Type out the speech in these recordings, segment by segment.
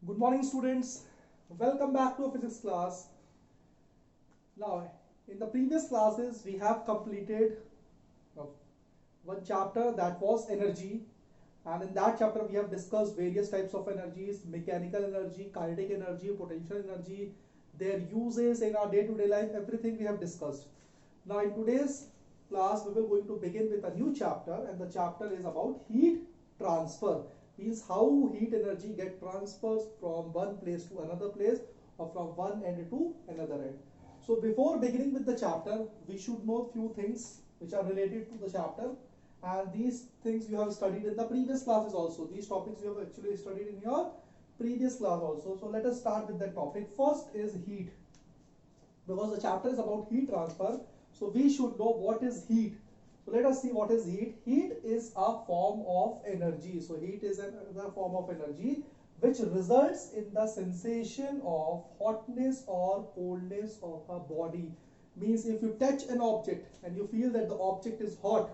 Good morning, students. Welcome back to a physics class. Now, in the previous classes, we have completed uh, one chapter that was energy, and in that chapter, we have discussed various types of energies: mechanical energy, kinetic energy, potential energy, their uses in our day-to-day life. Everything we have discussed. Now, in today's class, we will going to begin with a new chapter, and the chapter is about heat transfer. Means how heat energy get transfers from one place to another place or from one end to another end. So before beginning with the chapter, we should know few things which are related to the chapter, and these things you have studied in the previous classes also. These topics you have actually studied in your previous class also. So let us start with the topic. First is heat, because the chapter is about heat transfer, so we should know what is heat. So let us see what is heat. Heat is a form of energy. So heat is another form of energy which results in the sensation of hotness or coldness of a body. Means if you touch an object and you feel that the object is hot,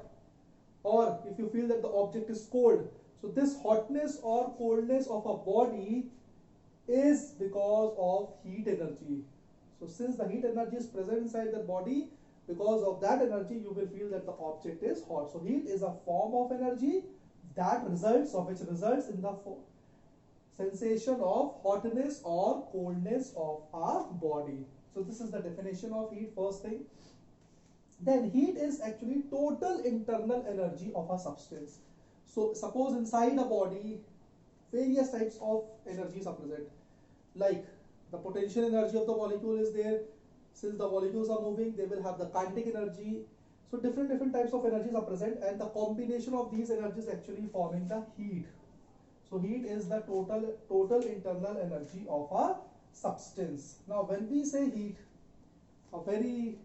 or if you feel that the object is cold, so this hotness or coldness of a body is because of heat energy. So since the heat energy is present inside the body, because of that energy you will feel that the object is hot. So heat is a form of energy which results in the sensation of hotness or coldness of our body. So this is the definition of heat, first thing. Then heat is actually total internal energy of a substance. So suppose inside a body various types of energies are present, like the potential energy of the molecule is there. Since the molecules are moving, they will have the kinetic energy. So different types of energies are present, and the combination of these energies actually forming the heat. So heat is the total internal energy of a substance. Now when we say heat, a very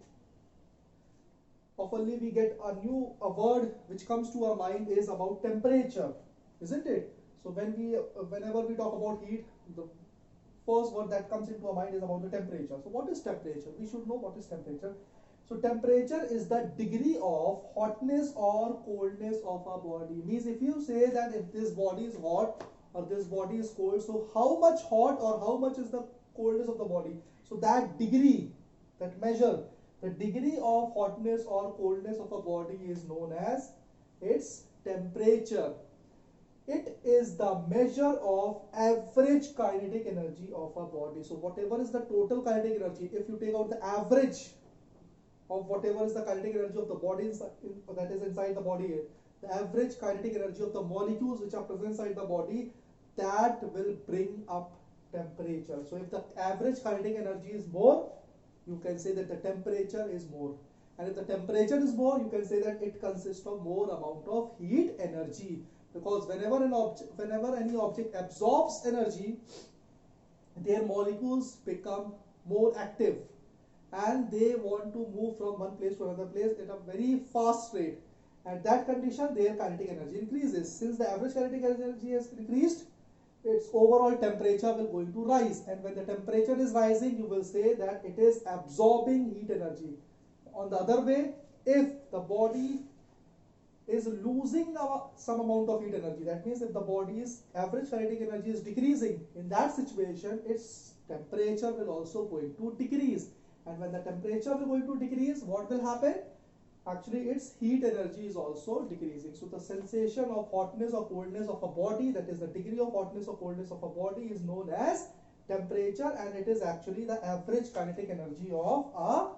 oftenly we get a word which comes to our mind is about temperature, isn't it? So whenever we talk about heat, the first word that comes into our mind is about the temperature. So what is temperature? We should know what is temperature. So temperature is the degree of hotness or coldness of a body. Means if you say that if this body is hot or this body is cold, so how much hot or how much is the coldness of the body? So that degree, that measure, the degree of hotness or coldness of a body is known as its temperature. It is the measure of average kinetic energy of a body. So whatever is the total kinetic energy, if you take out the average of whatever is the kinetic energy of the body that is inside the body, the average kinetic energy of the molecules which are present inside the body, that will bring up temperature. So if the average kinetic energy is more, you can say that the temperature is more. And if the temperature is more, you can say that it consists of more amount of heat energy. Because whenever any object absorbs energy, their molecules become more active and they want to move from one place to another place at a very fast rate. At that condition, their kinetic energy increases. Since the average kinetic energy has increased, its overall temperature will going to rise, and when the temperature is rising, you will say that it is absorbing heat energy. On the other way, if the body is losing some amount of heat energy, that means if the body's average kinetic energy is decreasing, in that situation its temperature will also going to decrease, and when the temperature will going to decrease, what will happen? Actually its heat energy is also decreasing. So the sensation of hotness or coldness of a body, that is the degree of hotness or coldness of a body, is known as temperature, and it is actually the average kinetic energy of a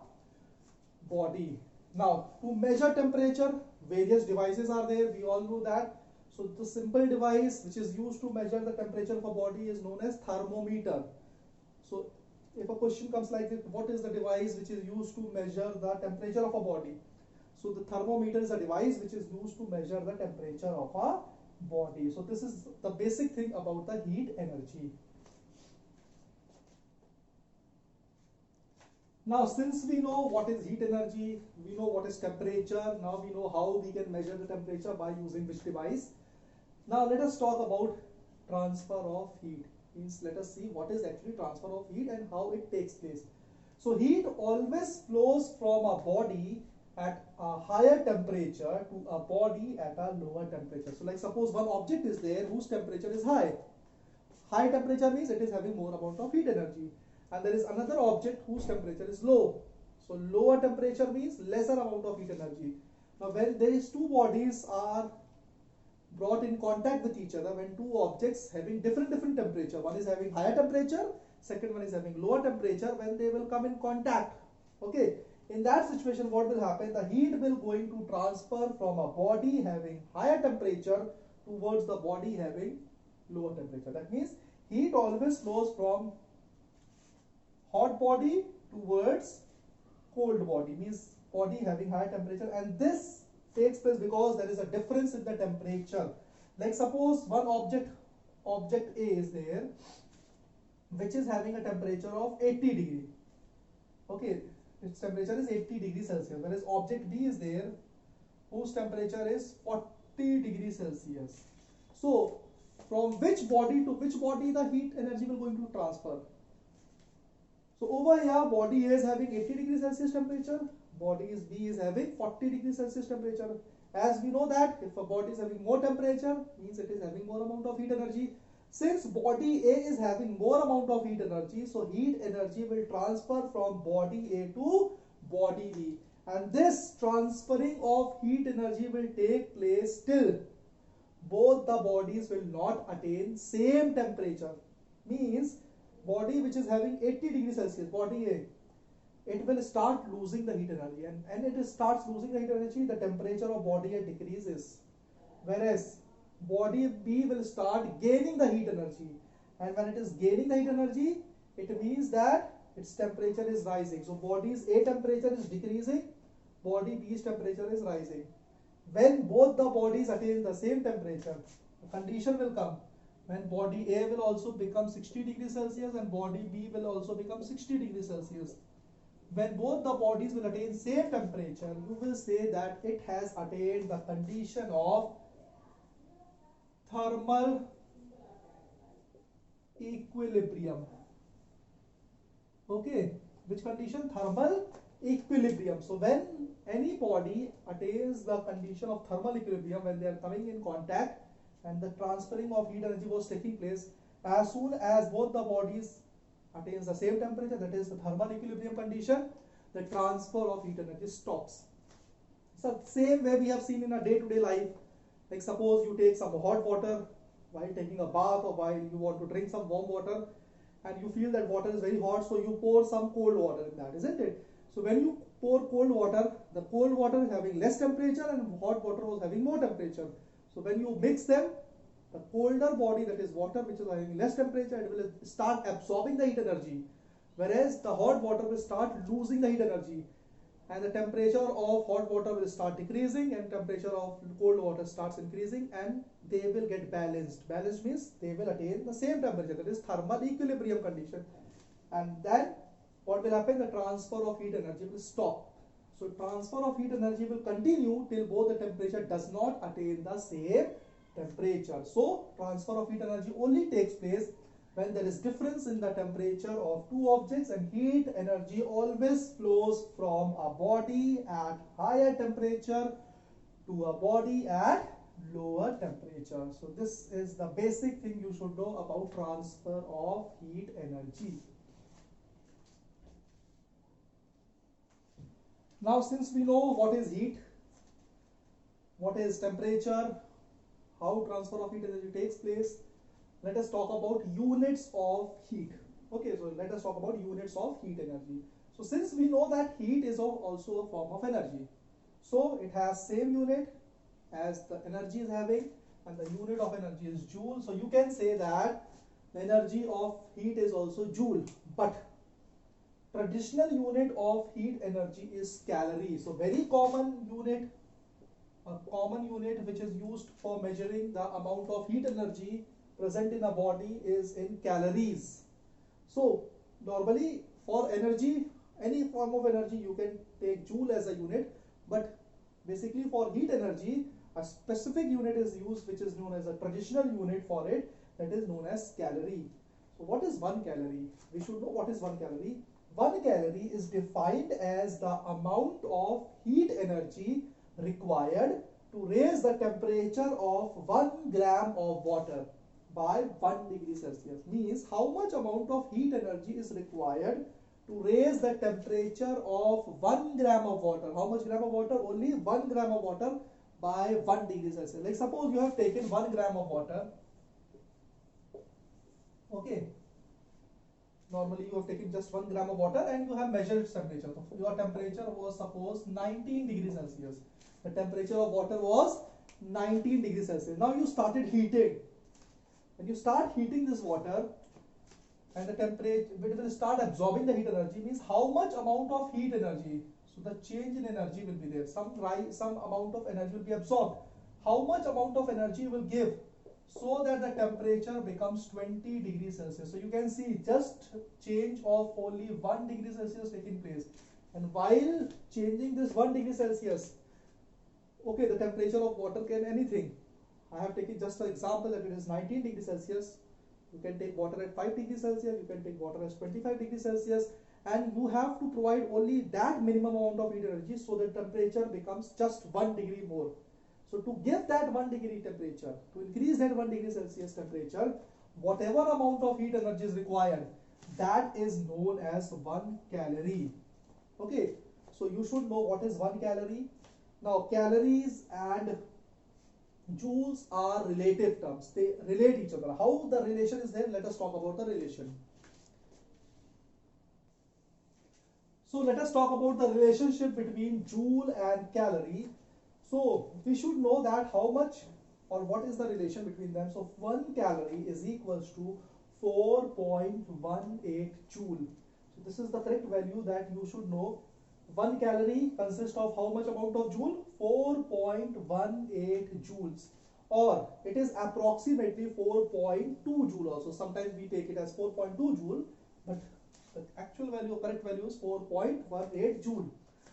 body. Now to measure temperature, various devices are there, we all know that. So the simple device which is used to measure the temperature of a body is known as thermometer. So if a question comes like this, what is the device which is used to measure the temperature of a body? So the thermometer is a device which is used to measure the temperature of a body. So this is the basic thing about the heat energy. Now since we know what is heat energy, we know what is temperature, now we know how we can measure the temperature by using which device. Now let us talk about transfer of heat. Means let us see what is actually transfer of heat and how it takes place. So heat always flows from a body at a higher temperature to a body at a lower temperature. So like suppose one object is there whose temperature is high. High temperature means it is having more amount of heat energy. And there is another object whose temperature is low. So lower temperature means lesser amount of heat energy. Now when these two bodies are brought in contact with each other, when two objects having different temperature, one is having higher temperature, second one is having lower temperature, when they will come in contact, okay, in that situation what will happen, the heat will going to transfer from a body having higher temperature towards the body having lower temperature. That means heat always flows from hot body towards cold body, means body having higher temperature, and this takes place because there is a difference in the temperature. Like suppose one object A is there, which is having a temperature of 80 degree. Okay, its temperature is 80 degrees Celsius, whereas object B is there, whose temperature is 40 degrees Celsius. So, from which body to which body the heat energy will going to transfer? So over here, body A is having 80 degrees Celsius temperature, body B is having 40 degrees Celsius temperature. As we know that if a body is having more temperature, means it is having more amount of heat energy. Since body A is having more amount of heat energy, so heat energy will transfer from body A to body B. And this transferring of heat energy will take place till both the bodies will not attain same temperature. Means body which is having 80 degrees Celsius, body A, it will start losing the heat energy, and it starts losing the heat energy, the temperature of body A decreases, whereas body B will start gaining the heat energy, and when it is gaining the heat energy, it means that its temperature is rising. So body's A temperature is decreasing, body B's temperature is rising. When both the bodies attain the same temperature, the condition will come when body A will also become 60 degrees Celsius and body B will also become 60 degrees Celsius. When both the bodies will attain same temperature, you will say that it has attained the condition of thermal equilibrium. Okay, which condition? Thermal equilibrium. So when any body attains the condition of thermal equilibrium, when they are coming in contact and the transferring of heat energy was taking place, as soon as both the bodies attains the same temperature, that is the thermal equilibrium condition, the transfer of heat energy stops. So same way we have seen in a day-to-day life. Like suppose you take some hot water while taking a bath, or while you want to drink some warm water, and you feel that water is very hot, so you pour some cold water in that, isn't it? So when you pour cold water, the cold water is having less temperature and hot water was having more temperature. So when you mix them, the colder body, that is water which is having less temperature, it will start absorbing the heat energy, whereas the hot water will start losing the heat energy, and the temperature of hot water will start decreasing and temperature of cold water starts increasing, and they will get balanced. Balanced means they will attain the same temperature, that is thermal equilibrium condition. And then what will happen? The transfer of heat energy will stop. So transfer of heat energy will continue till both the temperature does not attain the same temperature. So transfer of heat energy only takes place when there is difference in the temperature of two objects, and heat energy always flows from a body at higher temperature to a body at lower temperature. So this is the basic thing you should know about transfer of heat energy. Now since we know what is heat, what is temperature, how transfer of heat energy takes place, let us talk about units of heat. Okay, so let us talk about units of heat energy. So since we know that heat is also a form of energy, so it has same unit as the energy is having, and the unit of energy is joule. So you can say that the energy of heat is also joule, but traditional unit of heat energy is calorie. So very common unit, a common unit which is used for measuring the amount of heat energy present in a body is in calories. So normally for energy, any form of energy, you can take joule as a unit, but basically for heat energy, a specific unit is used which is known as a traditional unit for it, that is known as calorie. So what is 1 calorie? We should know what is 1 calorie. 1 calorie is defined as the amount of heat energy required to raise the temperature of 1 gram of water by 1 degree Celsius. Means how much amount of heat energy is required to raise the temperature of 1 gram of water. How much gram of water? Only 1 gram of water by 1 degree Celsius. Like suppose you have taken 1 gram of water. Okay. Normally you have taken just 1 gram of water and you have measured its temperature. So your temperature was suppose 19 degrees Celsius. The temperature of water was 19 degrees Celsius. Now you started heating. When you start heating this water and the temperature, it will start absorbing the heat energy, means how much amount of heat energy. So the change in energy will be there. Some amount of energy will be absorbed. How much amount of energy will give so that the temperature becomes 20 degrees Celsius. So you can see just change of only 1 degree Celsius taking place. And while changing this 1 degree Celsius, okay, the temperature of water can anything. I have taken just an example that it is 19 degrees Celsius. You can take water at 5 degrees Celsius, you can take water at 25 degrees Celsius, and you have to provide only that minimum amount of heat energy so the temperature becomes just 1 degree more. So to give that 1 degree temperature, to increase that 1 degree Celsius temperature, whatever amount of heat energy is required, that is known as 1 calorie. Okay, so you should know what is 1 calorie. Now calories and joules are relative terms. They relate each other. How the relation is there? Let us talk about the relation. So let us talk about the relationship between joule and calorie. So we should know that how much or what is the relation between them. So 1 calorie is equals to 4.18 joule. So this is the correct value that you should know. 1 calorie consists of how much amount of joule? 4.18 joules, or it is approximately 4.2 joule also. Sometimes we take it as 4.2 joule, but the actual value, correct value is 4.18 joule.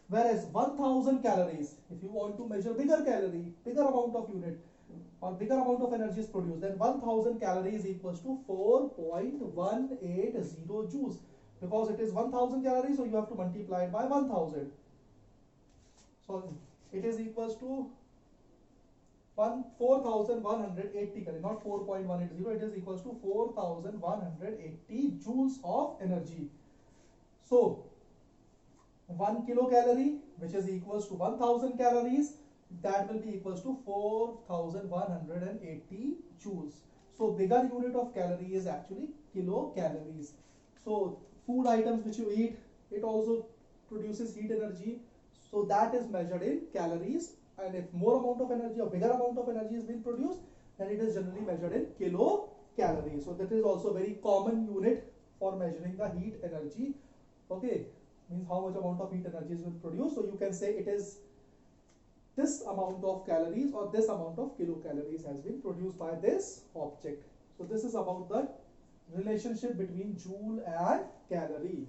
Whereas 1000 calories, if you want to measure bigger calorie, bigger amount of unit or bigger amount of energy is produced, then 1000 calories equals to 4.180 joules. Because it is 1000 calories, so you have to multiply it by 1000. So it is equals to 4180 calories, not 4.180. It is equals to 4180 joules of energy. So 1 kilocalorie, which is equals to 1000 calories, that will be equals to 4180 joules. So bigger unit of calorie is actually kilocalories. So food items which you eat, it also produces heat energy, so that is measured in calories, and if more amount of energy or bigger amount of energy is being produced, then it is generally measured in kilocalories. So that is also a very common unit for measuring the heat energy. Okay, means how much amount of heat energy is being produced. So you can say it is this amount of calories or this amount of kilocalories has been produced by this object. So this is about the relationship between joule and calorie.